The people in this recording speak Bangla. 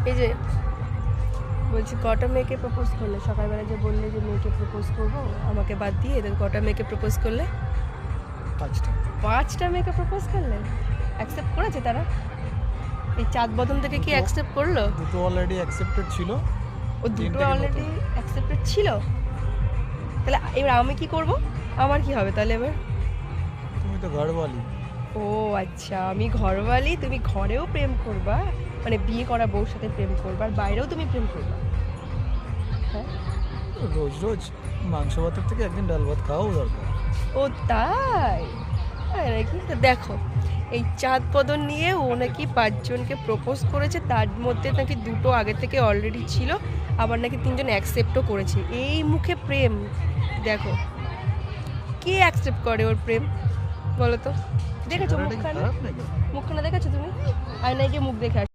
এই যে বলছি কটা মেয়েকে প্রপোজ করলে? সকালবেলা যে বললে যে মেয়েকে প্রপোজ করবো আমাকে বাদ দিয়ে, এদের কটা মেয়েকে প্রপোজ করলে? 5টা। 5টা মেয়েকে প্রপোজ করলে? অ্যাকসেপ্ট করেছে তারা? এই চাঁদ বদন থেকে কি অ্যাকসেপ্ট করলো? দুটো অলরেডি অ্যাকসেপ্টেড ছিল। ও দুটো অলরেডি অ্যাকসেপ্টেড ছিল? তাহলে এবার আমি কি করব? আমার কি হবে তাহলে এবার? তুমি তো ঘরওয়ালি। ও আচ্ছা, আমি ঘরওয়ালি, তুমি ঘরেও প্রেম করবা, মানে বিয়ে করা বউর সাথে প্রেম করবা আর বাইরেও তুমি প্রেম করবা? হ্যাঁ, রোজ রোজ মাংস ভাতের থেকে একদিন ডাল ভাত খাওয়াও দরকার। ও তাই? তাই নাকি? তো দেখো, এই চাঁদ বদন নিয়ে ও নাকি 5জনকে প্রপোজ করেছে, তার মধ্যে নাকি 2টো আগে থেকে অলরেডি ছিল, আবার নাকি 3জন অ্যাকসেপ্টও করেছে। এই মুখে প্রেম! দেখো, কে অ্যাকসেপ্ট করে ওর প্রেম বলো তো? দেখেছো ছেলেটা কি মুখখানা? খারাপ নাকি? মুখখানা দেখেছো তুমি? আয়নায় গিয়ে মুখ দেখে আসো।